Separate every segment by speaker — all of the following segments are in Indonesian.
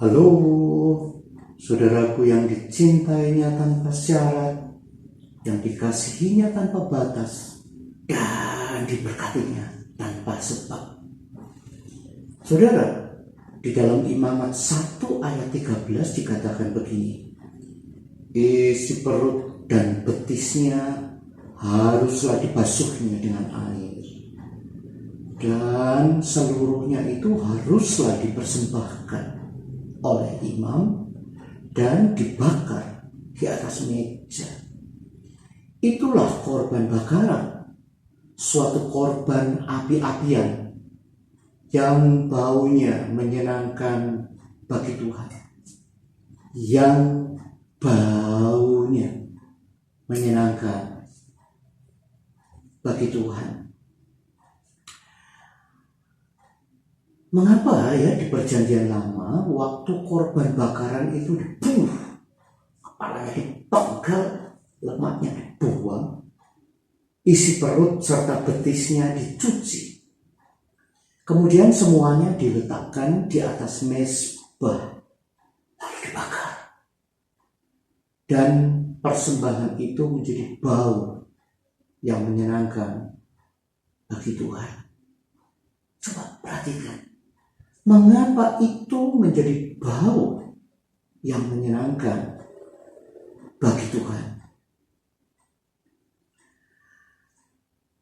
Speaker 1: Halo, saudaraku yang dicintainya tanpa syarat, yang dikasihinya tanpa batas, dan diberkatinya tanpa sebab. Saudara, di dalam Imamat 1 ayat 13 dikatakan begini, isi perut dan betisnya haruslah dibasuhnya dengan air, dan seluruhnya itu haruslah dipersembahkan oleh imam dan dibakar di atas meja. Itulah korban bakaran, suatu korban api-apian yang baunya menyenangkan bagi Tuhan, yang baunya menyenangkan bagi Tuhan. Mengapa ya di perjanjian lama waktu korban bakaran itu dibunuh, kepalanya dipenggal, lemaknya dibuang, isi perut serta betisnya dicuci, kemudian semuanya diletakkan di atas mezbah lalu dibakar, dan persembahan itu menjadi bau yang menyenangkan bagi Tuhan. Coba perhatikan, mengapa itu menjadi bau yang menyenangkan bagi Tuhan?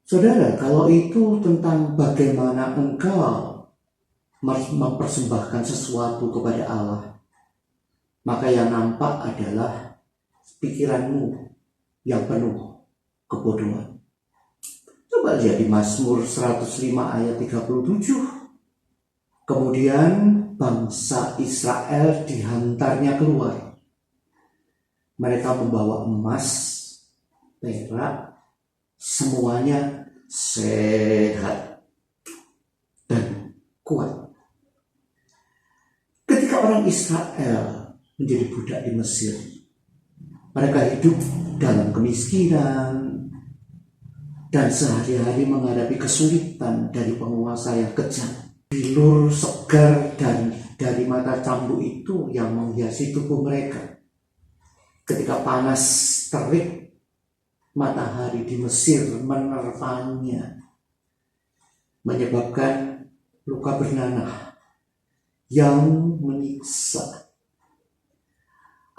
Speaker 1: Saudara, kalau itu tentang bagaimana engkau mempersembahkan sesuatu kepada Allah, maka yang nampak adalah pikiranmu yang penuh kebodohan. Coba lihat di Mazmur 105 ayat 37. Kemudian bangsa Israel dihantarnya keluar. Mereka membawa emas, perak, semuanya sehat dan kuat. Ketika orang Israel menjadi budak di Mesir, mereka hidup dalam kemiskinan dan sehari-hari menghadapi kesulitan dari penguasa yang kejam. Bilur segar dan dari mata cambuk itu yang menghiasi tubuh mereka. Ketika panas terik, matahari di Mesir menerpanya, menyebabkan luka bernanah yang menyiksa.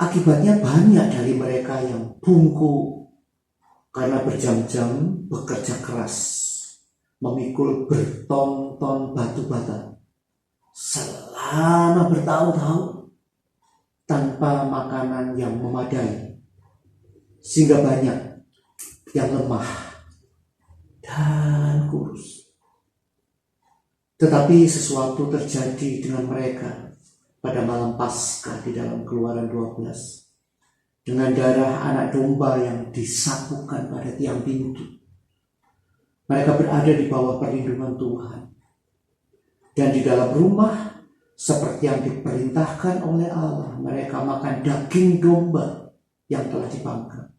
Speaker 1: Akibatnya banyak dari mereka yang bungkuk karena berjam-jam bekerja keras, memikul berton-ton batu bata selama bertahun-tahun tanpa makanan yang memadai, sehingga banyak yang lemah dan kurus. Tetapi sesuatu terjadi dengan mereka pada malam Paskah di dalam Keluaran 12, dengan darah anak domba yang disapukan pada tiang pintu. Mereka berada di bawah perlindungan Tuhan. Dan di dalam rumah, seperti yang diperintahkan oleh Allah, mereka makan daging domba yang telah dipanggang.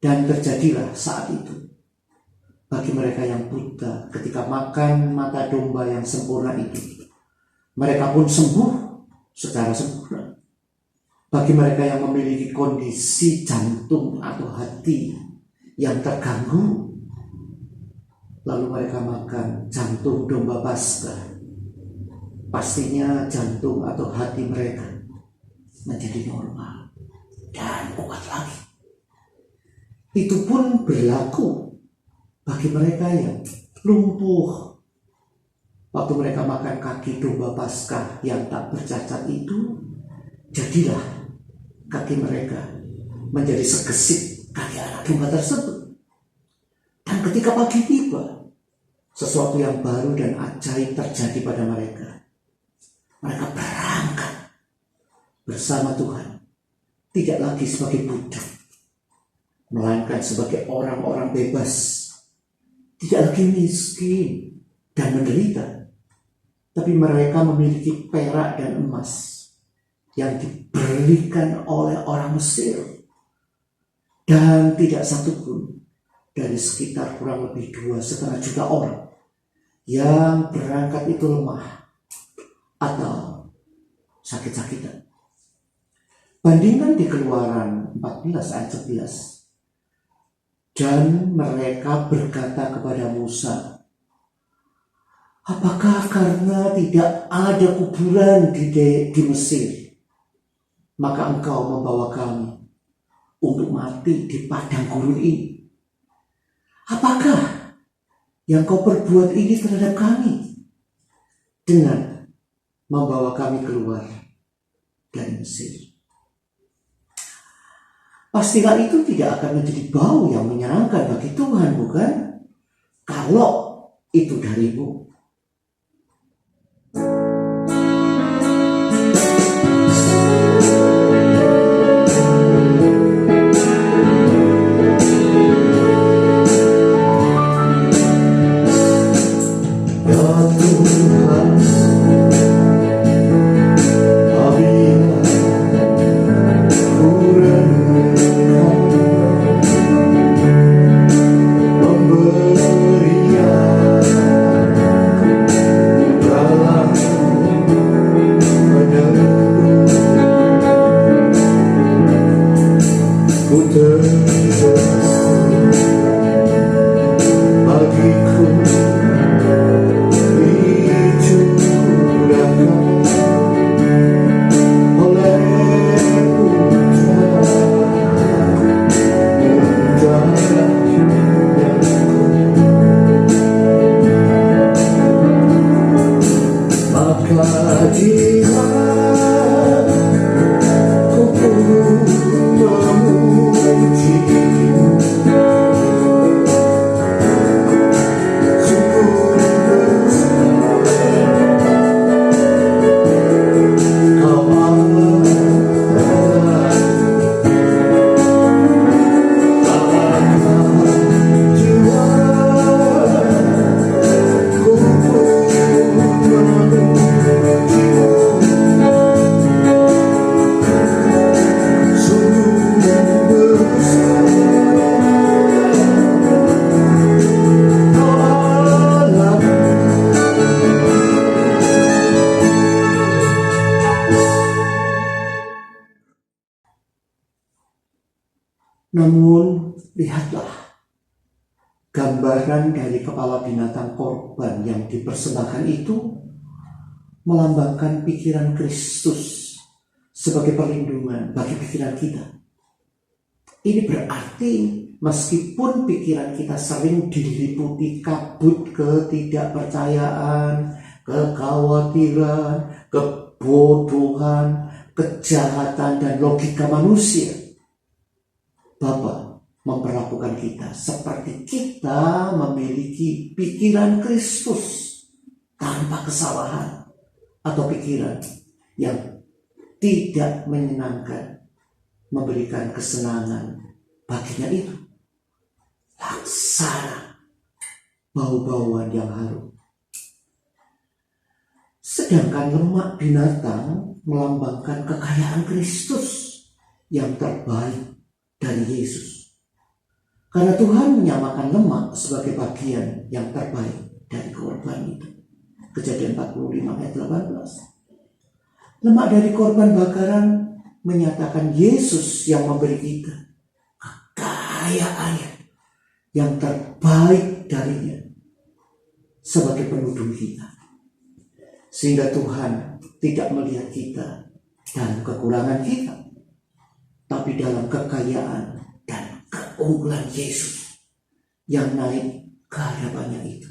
Speaker 1: Dan terjadilah saat itu, bagi mereka yang buta, ketika makan mata domba yang sempurna itu, mereka pun sembuh secara sempurna. Bagi mereka yang memiliki kondisi jantung atau hati yang terganggu, lalu mereka makan jantung domba Paskah, pastinya jantung atau hati mereka menjadi normal dan kuat lagi. Itu pun berlaku bagi mereka yang lumpuh. Waktu mereka makan kaki domba Paskah yang tak bercacat itu, jadilah kaki mereka menjadi segesit kaki anak domba tersebut. Dan ketika pagi tiba, sesuatu yang baru dan ajaib terjadi pada mereka. Mereka berangkat bersama Tuhan, tidak lagi sebagai budak, melainkan sebagai orang-orang bebas, tidak lagi miskin dan menderita, tapi mereka memiliki perak dan emas yang diberikan oleh orang Mesir, dan tidak satupun dari sekitar kurang lebih 2,5 juta orang yang berangkat itu lemah atau sakit-sakitan. Bandingkan di Keluaran 14 ayat 11. Dan mereka berkata kepada Musa, apakah karena tidak ada kuburan di Mesir, maka engkau membawa kami untuk mati di padang gurun ini? Apakah yang kau perbuat ini terhadap kami dengan membawa kami keluar dari Mesir? Pastilah itu tidak akan menjadi bau yang menyenangkan bagi Tuhan, bukan? Kalau itu darimu. Namun lihatlah, gambaran dari kepala binatang korban yang dipersembahkan itu melambangkan pikiran Kristus sebagai perlindungan bagi pikiran kita. Ini berarti meskipun pikiran kita sering diliputi kabut ketidakpercayaan, kekhawatiran, kebodohan, kejahatan, dan logika manusia, Bapa memperlakukan kita seperti kita memiliki pikiran Kristus tanpa kesalahan atau pikiran yang tidak menyenangkan, memberikan kesenangan baginya itu. Laksana bau-bauan yang harum. Sedangkan lemak binatang melambangkan kekayaan Kristus yang terbaik dari Yesus. Karena Tuhan menyamakan lemak sebagai bagian yang terbaik dari korban itu. Kejadian 45 ayat 18. Lemak dari korban bakaran menyatakan Yesus yang memberi kita kekayaan yang terbaik darinya sebagai penudung kita. Sehingga Tuhan tidak melihat kita dan kekurangan kita, tapi dalam kekayaan dan keunggulan Yesus yang naik ke hadapannya itu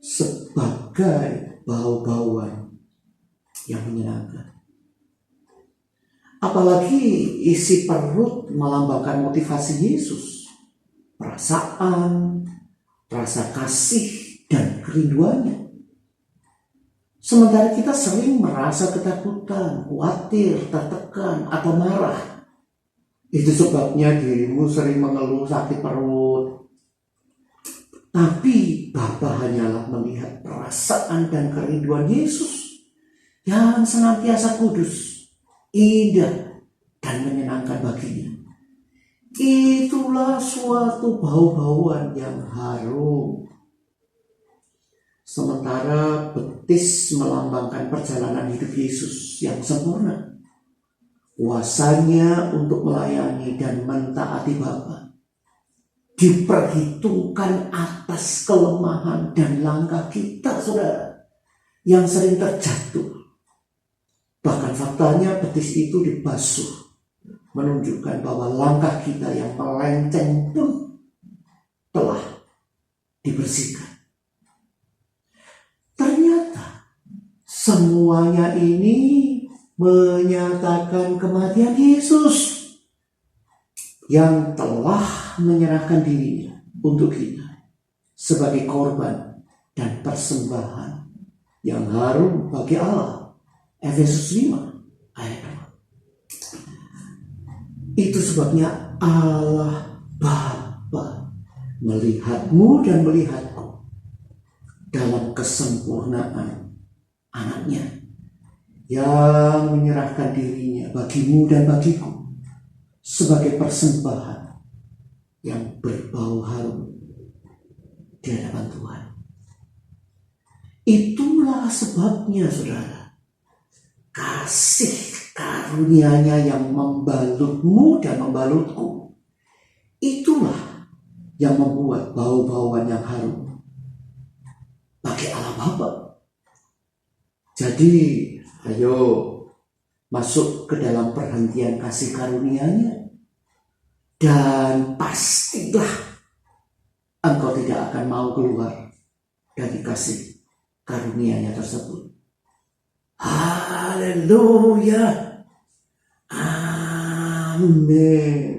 Speaker 1: sebagai bau-bauan yang menyenangkan. Apalagi isi perut melambangkan motivasi Yesus, perasaan, rasa kasih, dan kerinduannya. Sementara kita sering merasa ketakutan, khawatir, tertekan, atau marah. Itu sebabnya dirimu sering mengeluh sakit perut. Tapi Bapa hanyalah melihat perasaan dan kerinduan Yesus yang senantiasa kudus, indah, dan menyenangkan baginya. Itulah suatu bau-bauan yang harum. Sementara betis melambangkan perjalanan hidup Yesus yang sempurna. Kuasanya untuk melayani dan mentaati Bapa diperhitungkan atas kelemahan dan langkah kita, saudara, yang sering terjatuh. Bahkan faktanya betis itu dibasuh, menunjukkan bahwa langkah kita yang melenceng pun telah dibersihkan. Ternyata semuanya ini menyatakan kematian Yesus yang telah menyerahkan dirinya untuk kita sebagai korban dan persembahan yang harum bagi Allah. Efesus 5 ayat 2. Itu sebabnya Allah Bapa melihatmu dan melihatku dalam kesempurnaan anaknya yang menyerahkan dirinya bagimu dan bagiku sebagai persembahan yang berbau harum di hadapan Tuhan. Itulah sebabnya, saudara, kasih karunia-Nya yang membalutmu dan membalutku, itulah yang membuat bau-bauan yang harum bagi Allah Bapa. Jadi ayo masuk ke dalam perhentian kasih karunia-Nya, dan pastilah engkau tidak akan mau keluar dari kasih karunia-Nya tersebut. Haleluya. Amin.